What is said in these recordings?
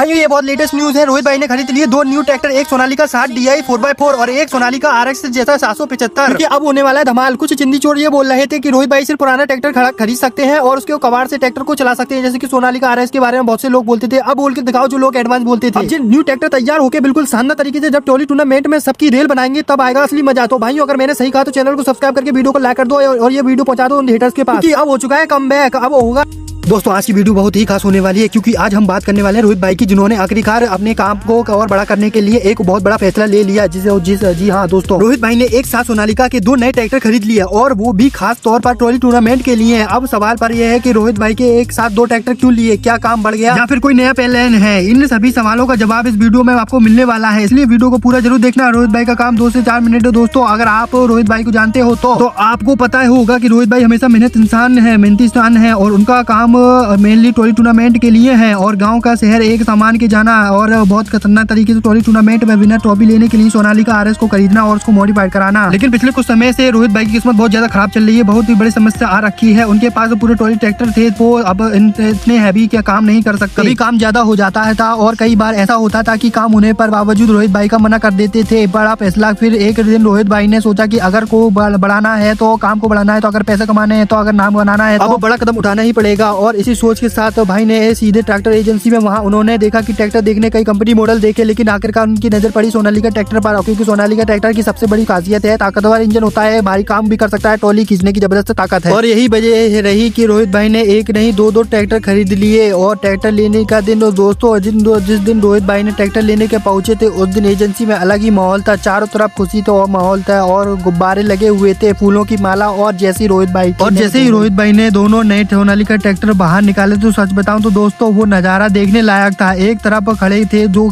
भाई ये बहुत लेटेस्ट न्यूज है। रोहित भाई ने खरीद लिए 2 न्यू ट्रैक्टर, एक सोनालिका 60 DI 4x4 और एक सोनालिका RX जैसा 775। अब होने वाला है धमाल। कुछ चिंदी चोर ये बोल रहे थे कि रोहित भाई सिर्फ पुराना ट्रैक्टर खरीद सकते हैं और उसके कबाड़ से ट्रैक्टर को चला सकते हैं, जैसे कि सोनालिका RX के बारे में बहुत से लोग बोलते थे। अब बोल के दिखाओ जो लोग एडवांस बोलते थे। जिन न्यू ट्रैक्टर तैयार होकर बिल्कुल शानदार तरीके से जब टोली टूर्नामेंट में सबकी रेल बनाएंगे तब आएगा असली मजा। तो भाई अगर मैंने सही कहा तो चैनल को सब्सक्राइब करके वीडियो को लाइक कर दो और ये वीडियो पहुंचा दो हेटर्स के पास। अब हो चुका है कमबैक, अब होगा। दोस्तों आज की वीडियो बहुत ही खास होने वाली है क्योंकि आज हम बात करने वाले हैं रोहित भाई की, जिन्होंने आखिरकार अपने काम को और बड़ा करने के लिए एक बहुत बड़ा फैसला ले लिया। जी हाँ दोस्तों, रोहित भाई ने एक साथ सोनालिका के 2 नए ट्रैक्टर खरीद लिया और वो भी खास तौर पर ट्रॉली टूर्नामेंट के लिए। अब सवाल पर यह है कि रोहित भाई के एक साथ 2 ट्रैक्टर क्यों लिए, क्या काम बढ़ गया या फिर कोई नया प्लान है? इन सभी सवालों का जवाब इस वीडियो में आपको मिलने वाला है, इसलिए वीडियो को पूरा जरूर देखना। रोहित भाई का काम 2 से 4 मिनट है दोस्तों। अगर आप रोहित भाई को जानते हो तो आपको पता होगा कि रोहित भाई हमेशा मेहनती इंसान है और उनका काम मेनली टोली टूर्नामेंट के लिए है और गांव का शहर एक सामान के जाना और बहुत खतरनाक तरीके से टोली टूर्नामेंट में विनर ट्रॉफी लेने के लिए सोनालिका RS को खरीदना और उसको मॉडिफाइड कराना। लेकिन पिछले कुछ समय से रोहित भाई की किस्मत बहुत ज्यादा खराब चल रही है, बहुत ही बड़ी समस्या आ रखी है। उनके पास पूरे टोली ट्रैक्टर थे वो अब इतने हैवी क्या काम नहीं कर सकते। कभी काम ज्यादा हो जाता है था और कई बार ऐसा होता था कि काम होने पर बावजूद रोहित भाई का मना कर देते थे। बड़ा फैसला। फिर एक दिन रोहित भाई ने सोचा कि अगर को बढ़ाना है तो काम को बढ़ाना है, तो अगर पैसे कमाने हैं, तो अगर नाम बनाना है तो बड़ा कदम उठाना ही पड़ेगा। और इसी सोच के साथ भाई ने सीधे ट्रैक्टर एजेंसी में वहां उन्होंने देखा कि ट्रैक्टर देखने कई कंपनी मॉडल देखे, लेकिन आखिरकार उनकी नजर पड़ी सोनालिका ट्रैक्टर पर, क्योंकि सोनालिका ट्रैक्टर की सबसे बड़ी खासियत है ताकतवर इंजन होता है, भारी काम भी कर सकता है, ट्रॉली खींचने की जबरदस्त ताकत है। और यही वजह रही कि रोहित भाई ने एक नहीं 2 ट्रैक्टर खरीद लिए। और ट्रैक्टर लेने का दिन दोस्तों, जिस दिन रोहित भाई ने ट्रैक्टर लेने के पहुंचे थे उस दिन एजेंसी में अलग ही माहौल था। चारों तरफ खुशी तो माहौल था और गुब्बारे लगे हुए थे, फूलों की माला। और जैसे ही रोहित भाई ने दोनों नए सोनालिका ट्रैक्टर बाहर निकाले तो सच बताऊं तो दोस्तों वो नजारा देखने लायक था। एक तरफ खड़े थे जो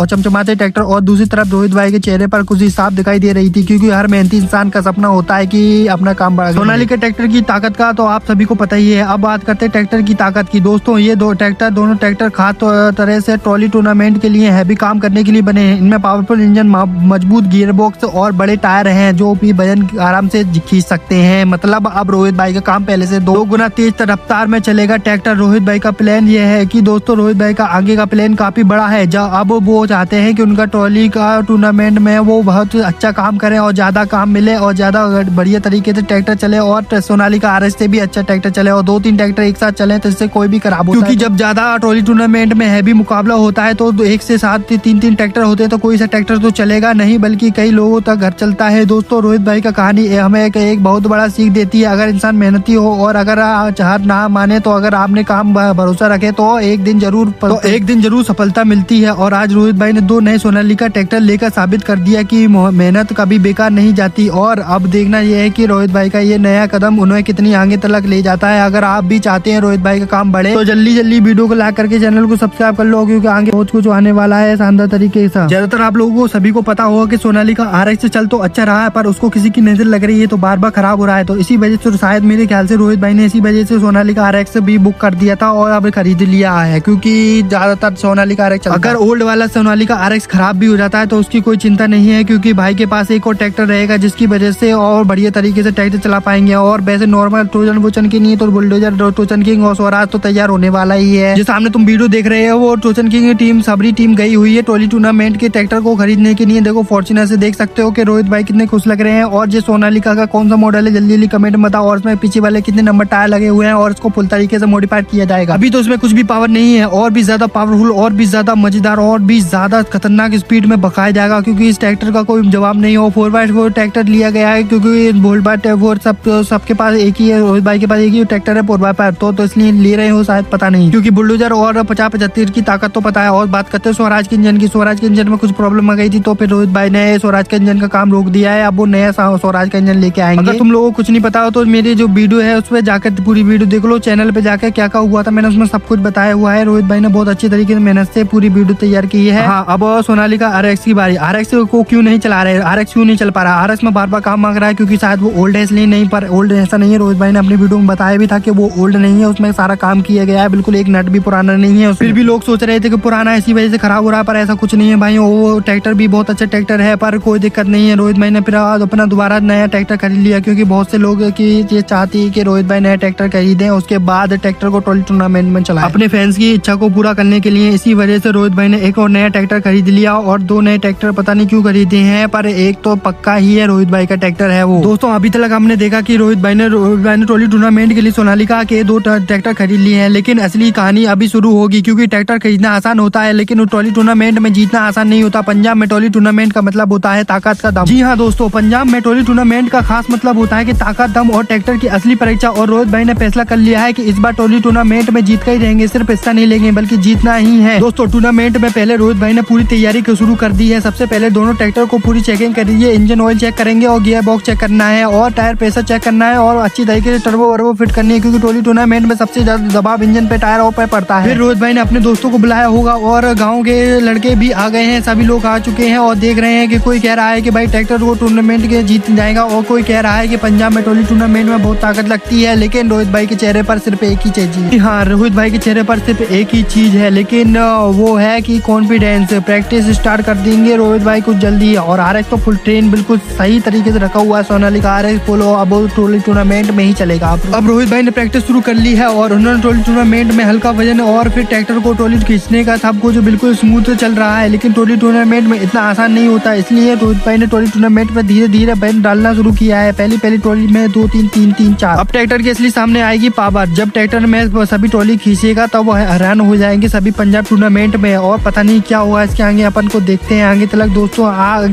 चमचमाते ट्रैक्टर और दूसरी तरफ रोहित भाई के चेहरे पर खुशी साफ दिखाई दे रही थी, क्योंकि हर मेहनती इंसान का सपना होता है कि अपना काम बढ़ा। सोनालिका ट्रैक्टर की ताकत का तो आप सभी को पता ही है। अब बात करते हैं ट्रैक्टर की ताकत की। दोस्तों ये दोनों ट्रैक्टर खास तरह से ट्रॉली टूर्नामेंट के लिए हैवी काम करने के लिए बने हैं। इनमें पावरफुल इंजन, मजबूत गियर बॉक्स और बड़े टायर हैं जो भी वजन आराम से खींच सकते हैं। मतलब अब रोहित भाई का काम पहले से 2 गुना तेज रफ्तार में चलेगा ट्रैक्टर। रोहित भाई का प्लान ये है कि दोस्तों रोहित भाई का आगे का प्लान काफी बड़ा है। अब वो चाहते हैं कि उनका ट्रॉली का टूर्नामेंट में वो बहुत अच्छा काम करें और ज्यादा काम मिले और ज्यादा बढ़िया तरीके से ट्रैक्टर चले और सोनालिका RS से भी अच्छा ट्रैक्टर चले और 2-3 ट्रैक्टर एक साथ चले तो इससे कोई भी खराब होता है। क्योंकि जब ज्यादा ट्रॉली टूर्नामेंट में हैवी मुकाबला होता है तो 1 से 7 3 ट्रैक्टर होते हैं तो कोई सा ट्रैक्टर तो चलेगा नहीं, बल्कि कई लोगों तक घर चलता है। दोस्तों रोहित भाई का कहानी हमें एक बहुत बड़ा सीख देती है। अगर इंसान मेहनती हो और अगर हार ना माने तो अगर आपने काम भरोसा रखे तो एक दिन जरूर सफलता मिलती है। और आज रोहित भाई ने 2 नए सोनालिका ट्रैक्टर लेकर साबित कर दिया कि मेहनत कभी बेकार नहीं जाती। और अब देखना यह है कि रोहित भाई का ये नया कदम उन्हें कितनी आगे तक ले जाता है। अगर आप भी चाहते हैं रोहित भाई का काम बढ़े तो जल्दी वीडियो को लाइक करके चैनल को सब्सक्राइब कर लो, क्योंकि आगे बहुत कुछ आने वाला है शानदार तरीके से। ज्यादातर आप लोगों को सभी को पता होगा कि सोनालिका RX से चल तो अच्छा रहा है, पर उसको किसी की नजर लग रही है तो बार खराब हो रहा है। तो इसी वजह से शायद मेरे ख्याल से रोहित भाई ने इसी वजह से सोनालिका RX भी बुक कर दिया था और अब खरीद लिया है, क्योंकि ज्यादातर सोनालिका RX अगर ओल्ड वाला सोनालिका RX खराब भी हो जाता है तो उसकी कोई चिंता नहीं है, क्योंकि भाई के पास एक और ट्रैक्टर रहेगा जिसकी वजह से और बढ़िया तरीके से ट्रैक्टर चला पाएंगे। और वैसे नॉर्मल टोचन की नहीं तो बुलडोजर टोचन किंग और स्वराज तो तैयार होने वाला ही है। जो सामने तुम वीडियो देख रहे हो वो टोचन किंग की टीम सबरी टीम गई हुई है टोली टूर्नामेंट के ट्रैक्टर को खरीदने के लिए। देखो फॉर्च्यूनर से देख सकते हो कि रोहित भाई कितने खुश लग रहे हैं। और जो सोनालिका का कौन सा मॉडल है जल्दी कमेंट में बताओ, और उसमें पीछे वाले कितने नंबर टायर लगे हुए हैं और इसको फुल तरीके से मॉडिफाइड किया जाएगा। अभी तो उसमें कुछ भी पावर नहीं है, और भी ज्यादा पावरफुल और भी ज्यादा मजेदार और भी ज्यादा खतरनाक स्पीड में बकाया जाएगा, क्योंकि इस ट्रैक्टर का कोई जवाब नहीं हो। 4x4 ट्रैक्टर लिया गया है क्योंकि वोल्ट सबके पास एक ही है, रोहित भाई के पास एक ही ट्रैक्टर है 4x4 तो इसलिए ले रहे हो शायद, पता नहीं, क्योंकि बुलडोजर और 50-75 की ताकत तो पता है। और बात करते हैं स्वराज के इंजन की। स्वराज के इंजन में कुछ प्रॉब्लम आ गई थी तो फिर रोहित भाई ने स्वराज के इंजन का काम रोक दिया है। अब वो नया स्वराज का इंजन लेके आएंगे। अगर तुम लोगों को कुछ नहीं पता हो तो मेरी जो वीडियो है उस पर जाकर पूरी वीडियो देख लो, चैनल पे जाकर क्या हुआ था मैंने उसमें सब कुछ बताया हुआ है। रोहित भाई ने बहुत अच्छी तरीके से मेहनत से पूरी वीडियो तैयार की है। हाँ, अब सोनालिका RX की बारी। RX को क्यों नहीं चला रहे, RX क्यों नहीं चल पा रहा? RX में बार काम मांग रहा है क्योंकि शायद वो ओल्ड है, इसलिए नहीं। पर ओल्ड ऐसा नहीं है, रोहित भाई ने अपनी वीडियो में बताया भी था कि वो ओल्ड नहीं है, उसमें सारा काम किया गया है, बिल्कुल एक नट भी पुराना नहीं है। फिर भी लोग सोच रहे थे कि पुराना इसी वजह से खराब हो रहा है, पर ऐसा कुछ नहीं है भाई। वो ट्रैक्टर भी बहुत अच्छा ट्रैक्टर है, पर कोई दिक्कत नहीं है। रोहित भाई ने फिर अपना दोबारा नया ट्रैक्टर खरीद लिया, क्योंकि बहुत से लोग की ये चाहती है कि रोहित भाई नया ट्रैक्टर ट्रैक्टर खरीदे, उसके बाद ट्रैक्टर को ट्रॉली टूर्नामेंट में चलाएं। अपने फैंस की इच्छा को पूरा करने के लिए इसी वजह से रोहित भाई ने एक और नया ट्रैक्टर खरीद लिया और 2 नए ट्रैक्टर पता नहीं क्यों खरीदे हैं, पर एक तो पक्का ही है रोहित भाई का ट्रैक्टर है वो। दोस्तों अभी तक हमने देखा कि रोहित भाई ने ट्रॉली टूर्नामेंट के लिए सोनालिका के 2 ट्रैक्टर खरीद लिए हैं, लेकिन असली कहानी अभी शुरू होगी, क्योंकि ट्रैक्टर खरीदना आसान होता है लेकिन ट्रॉली टूर्नामेंट में जीतना आसान नहीं होता। पंजाब में ट्रॉली टूर्नामेंट का मतलब होता है ताकत का दम। जी हाँ दोस्तों, पंजाब में ट्रॉली टूर्नामेंट का खास मतलब होता है कि ताकत, दम और ट्रैक्टर की असली परीक्षा। और रोहित भाई ने फैसला कर लिया है कि इस बार ट्रॉली टूर्नामेंट में जीत कर ही रहेंगे, सिर्फ हिस्सा नहीं लेंगे बल्कि जीतना ही है। दोस्तों टूर्नामेंट में पहले रोहित भाई ने पूरी तैयारी शुरू कर दी है। सबसे पहले दोनों ट्रैक्टर को पूरी चेकिंग करिए, इंजन ऑयल चेक करेंगे और गियर बॉक्स चेक करना है और टायर प्रेशर चेक करना है और अच्छी तरीके से टर्बो वर्बो फिट करनी है, क्योंकि ट्रॉली टूर्नामेंट में सबसे ज्यादा दबाव इंजन पे, टायर पे पड़ता है। फिर रोहित भाई ने अपने दोस्तों को बुलाया होगा और गाँव के लड़के भी आ गए हैं, सभी लोग आ चुके हैं और देख रहे हैं कि कोई कह रहा है कि भाई ट्रैक्टर को टूर्नामेंट के जीत जाएगा और कोई कह रहा है कि पंजाब में ट्रॉली टूर्नामेंट में बहुत ताकत लगती है। लेकिन रोहित भाई के चेहरे पर सिर्फ एक ही चीज है, हाँ रोहित भाई के चेहरे पर सिर्फ एक ही चीज है, लेकिन वो है कि कॉन्फिडेंस। प्रैक्टिस स्टार्ट कर देंगे रोहित भाई कुछ जल्दी और आरएक्स तो फुल ट्रेन बिल्कुल सही तरीके से रखा हुआ है। सोनालिका आरएक्स फुल अब ट्रॉली टूर्नामेंट में ही चलेगा। अब रोहित भाई ने प्रैक्टिस शुरू कर ली है और उन्होंने ट्रॉली टूर्नामेंट में हल्का वजन और फिर ट्रैक्टर को ट्रॉली खींचने का सब कुछ बिल्कुल स्मूथ चल रहा है। लेकिन ट्रॉली टूर्नामेंट में इतना आसान नहीं होता, इसलिए रोहित भाई ने ट्रॉली टूर्नामेंट में धीरे धीरे बैन डालना शुरू किया है। पहली ट्रॉली में 2 3 3 3 4। अब ट्रैक्टर की असली सामने आएगी पावर। जब ट्रैक्टर में सभी ट्रॉली खींचेगा तब वो हैरान हो जाएंगे सभी पंजाब टूर्नामेंट में, और पता नहीं क्या हुआ इसके आगे, अपन को देखते हैं आगे तक। दोस्तों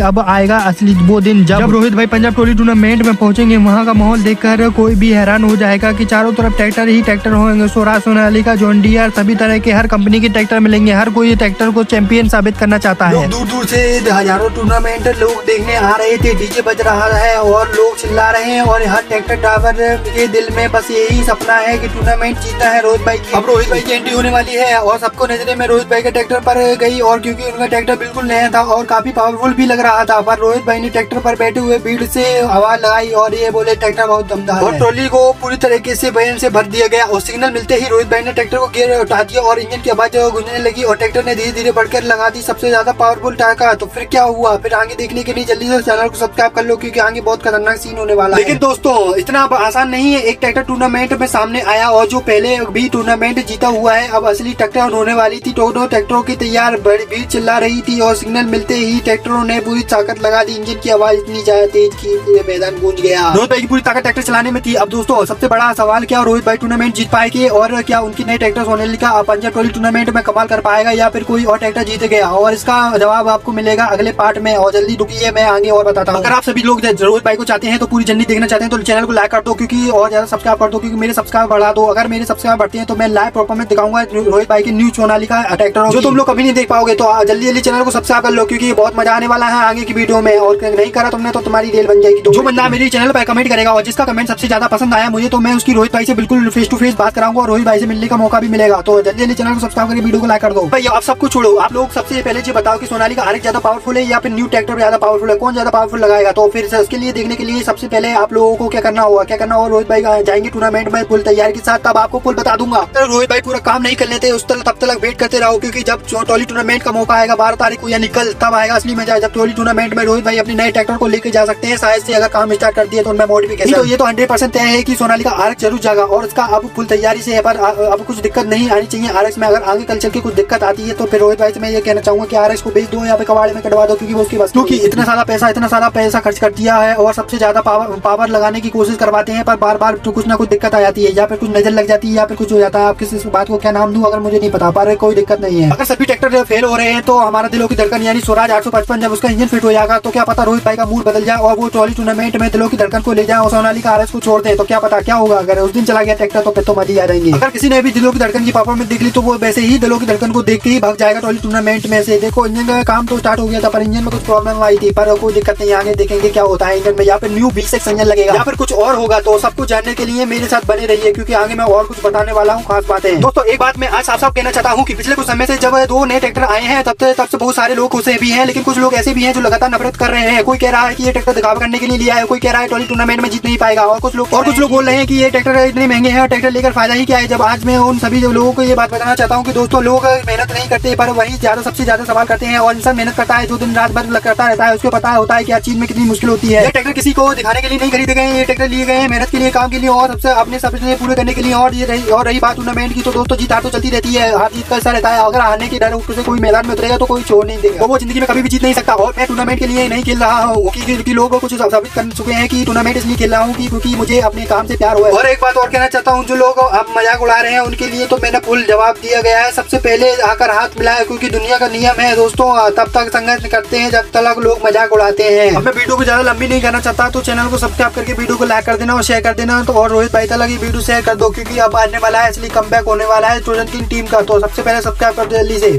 अब आएगा असली वो दिन जब रोहित भाई पंजाब ट्रॉली टूर्नामेंट में पहुंचेंगे। वहां का माहौल देखकर कोई भी हैरान हो जाएगा कि चारों तरफ ट्रैक्टर ही ट्रैक्टर होंगे। स्वराज, सोनालिका, जॉन डियर, सभी तरह के हर कंपनी के ट्रैक्टर मिलेंगे। हर कोई ट्रैक्टर को चैंपियन साबित करना चाहता है। दूर दूर से हजारों टूर्नामेंट लोग देखने आ रहे थे, डीजे बज रहा है और लोग चिल्ला रहे हैं और हर ट्रैक्टर ड्राइवर के दिल में बस यही सपना है कि टूर्नामेंट जीतना है रोहित भाई की। अब रोहित भाई की एंट्री होने वाली है और सबको नजरे में रोहित भाई के ट्रैक्टर पर गई, और क्योंकि उनका ट्रैक्टर बिल्कुल नया था और काफी पावरफुल भी लग रहा था, पर रोहित भाई ने ट्रैक्टर पर बैठे हुए भीड़ से आवाज लगाई और ये बोले ट्रैक्टर बहुत दमदार है। और ट्रॉली को पूरी तरीके से बैन से भर दिया गया और सिग्नल मिलते ही रोहित भाई ने ट्रैक्टर को गियर उठा दिया और इंजन की आवाज गूंजने लगी और ट्रैक्टर ने धीरे धीरे बढ़कर लगा दी सबसे ज्यादा पावरफुल टाका। तो फिर क्या हुआ, फिर आगे देखने के लिए जल्दी से चैनल को सब्सक्राइब कर लो, क्योंकि आगे बहुत खतरनाक सीन होने वाला है। लेकिन दोस्तों इतना आसान नहीं है। एक ट्रैक्टर टूर्नामेंट में सामने आया और जो पहले भी टूर्नामेंट जीता हुआ है, अब असली ट्रैक्टर होने वाली थी। दोनों ट्रैक्टरों की तैयार भीड़ चिल्ला रही थी और सिग्नल मिलते ही ट्रैक्टरों ने पूरी ताकत लगा दी। इंजन की आवाज इतनी ज्यादा तेज की पूरे मैदान गूंज गया। रोहित भाई की पूरी ताकत ट्रैक्टर चलाने में थी। अब दोस्तों सबसे बड़ा सवाल, क्या रोहित भाई टूर्नामेंट जीत पाएंगे और क्या उनकी नई tractor Sonalika Punjab trolley tournament में कमाल कर पाएगा या फिर कोई और ट्रैक्टर जीत गया? और इसका जवाब आपको मिलेगा अगले पार्ट में, और जल्दी रुकिए मैं आगे और बताता हूँ। अगर आप सभी लोग रोहित भाई को चाहते हैं तो पूरी जर्नी देखना चाहते हैं तो चैनल को लाइक कर दो, क्योंकि और ज्यादा सब्सक्राइब कर दो, क्योंकि मेरे सब्सक्राइब बढ़ा दो। अगर मेरे सब्सक्राइब बढ़ते हैं तो मैं लाइव परफॉर्मेंस दिखाऊंगा रोहित भाई की न्यू सोनालिका ट्रैक्टर, जो तुम लोग कभी नहीं देख पाओगे। तो जल्दी जल्दी चैनल को सब्सक्राइब कर लो, क्योंकि बहुत मजा आने वाला है आगे की वीडियो में, और नहीं करा तुमने तो तुम्हारी रेल बन जाएगी। जो बंदा मेरे चैनल पर कमेंट करेगा और जिसका कमेंट सबसे ज्यादा पसंद आया मुझे, तो मैं उसकी रोहित भाई से बिल्कुल फेस टू फेस बात कराऊंगा और रोहित भाई से मिलने का मौका भी मिलेगा। तो जल्दी जल्दी चैनल को सब्सक्राइब करके वीडियो को लाइक कर दो। भाई आप सब कुछ छोड़ो, आप लोग सबसे पहले ये बताओ कि सोनालिका आरएक्स ज्यादा पावरफुल है या फिर न्यू ट्रैक्टर ज्यादा पावरफुल है, कौन ज्यादा पावरफुल लगाएगा? तो फिर उसके लिए देखने के लिए सबसे पहले आप लोगों को क्या करना होगा, रोहित भाई जाएंगे टूर्नामेंट में फुल तैयारी के साथ, तब आपको फुल बता दूंगा। रोहित भाई पूरा काम नहीं कर लेते उस तब तक वेट करते रहो, क्योंकि जब ट्रॉली टूर्नामेंट का मौका आएगा 12 तारीख को या निकल, तब आएगा असली मजा, जब ट्रॉली टूर्नामेंट में रोहित भाई अपने नए ट्रैक्टर को लेकर जा सकते हैं शायद से, अगर काम स्टार्ट कर दिया तो उनमें मॉडिफिकेशन। तो ये तो 100% तय है कि सोनालिका आरएक्स जरूर जाएगा और इसका अब फुल तैयारी से है, पर अब कुछ दिक्कत नहीं आनी चाहिए आरएक्स में। अगर आगे कल चल के कुछ दिक्कत आती है तो फिर रोहित भाई से मैं ये कहना चाहूंगा कि आरएक्स को बेच दो या फिर कबाड़े में कटवा दो, क्योंकि वो उसकी बस, क्योंकि इतना सारा पैसा खर्च कर दिया है और सबसे ज्यादा पावर लगाने की कोशिश करवाते हैं, पर बार बार कुछ ना कुछ दिक्कत आ जाती है, या फिर कुछ नजर लग जाती है या फिर कुछ हो जाता है। आप किसी बात को क्या नाम दूं अगर मुझे नहीं पता, पर कोई दिक्कत नहीं है। अगर सभी ट्रैक्टर फेल हो रहे हैं तो हमारा दिलों की धड़कन यानी स्वराज 855 जब उसका इंजन फिट हो जाएगा तो क्या पता रोहित भाई का मूड बदल जाए और वो ट्रॉली टूर्नामेंट में दिलों की धड़कन को ले जाए और सोनालिका आरएक्स को छोड़ दे, तो क्या पता क्या होगा। अगर उस दिन चला गया ट्रैक्टर तो फिर तो मजे आ जाएंगे। अगर किसी ने भी दिलों की धड़कन की परफॉर्मेंस देख ली तो वो वैसे ही दिलों की धड़कन को देख के ही भाग जाएगा ट्रॉली टूर्नामेंट में से। देखो इंजन का काम तो स्टार्ट हो गया था, पर इंजन में कुछ प्रॉब्लम आई थी, पर कोई दिक्कत नहीं, आगे देखेंगे क्या होता है इंजन में, या फिर न्यू V6 इंजन लगेगा या फिर कुछ और होगा। तो सब कुछ जानने के लिए मेरे साथ बने रहिए, क्योंकि आगे मैं और कुछ बताने वाला हूँ खास बातें। दोस्तों एक बात मैं आज साफ कहना चाहता हूँ कि पिछले कुछ समय से जब 2 नए ट्रैक्टर आए हैं तब से बहुत सारे लोग खुश भी हैं, लेकिन कुछ लोग ऐसे भी हैं जो लगातार नफरत कर रहे हैं। कोई कह रहा है कि ये ट्रैक्टर दिखावा करने के लिए लिया है, कोई कह रहा है ट्रॉली टूर्नामेंट में जीत नहीं पाएगा, और कुछ लोग बोल रहे हैं कि ये ट्रैक्टर इतने महंगे हैं और ट्रैक्टर लेकर फायदा ही क्या है। जब आज मैं उन सभी लोगों को ये बात बताना चाहता हूँ कि दोस्तों लोग मेहनत नहीं करते, पर वही सबसे ज्यादा सवाल करते हैं, और इंसान मेहनत करता है जो दिन रात भर करता रहता है, उसको पता होता है कि हर चीज में कितनी मुश्किल होती है। ये ट्रैक्टर किसी को दिखाने के लिए नहीं खरीदे गए, ये ट्रैक्टर लिए गए मेहनत के लिए, काम के लिए, और सबसे अपने सपने पूरे करने के लिए। और रही बात टूर्नामेंट की, तो दोस्तों जीत हार तो चलती रहती है, हार जीत का हिस्सा रहता है। अगर हारने के डर से कोई मैदान में उतरेगा तो कोई छोड़ नहीं देगा, तो वो जिंदगी में कभी भी जीत नहीं सकता। और मैं टूर्नामेंट के लिए नहीं खेल रहा हूँ क्योंकि लोग कुछ साबित कर चुके हैं कि टूर्नामेंट इसलिए खेल रहा हूँ क्योंकि मुझे अपने काम से प्यार हुआ है। और एक बात और कहना चाहता हूँ, जो लोग अब मजाक उड़ा रहे हैं उनके लिए तो मैंने फुल जवाब दिया गया है। सबसे पहले आकर हाथ मिलाया, क्योंकि दुनिया का नियम है दोस्तों, तब तक संघर्ष करते हैं जब तक लोग मजाक उड़ाते हैं। अब मैं वीडियो को ज्यादा लंबी नहीं करना चाहता, तो चैनल को सब्सक्राइब करके वीडियो को लाइक कर देना और शेयर कर देना। तो और रोहित भाई तक वीडियो शेयर कर दो, क्योंकि अब आने वाला है, इसलिए कमबैक होने वाला है ट्रोजन किंग टीम का। तो सबसे पहले सब्सक्राइब कर दो जल्दी से।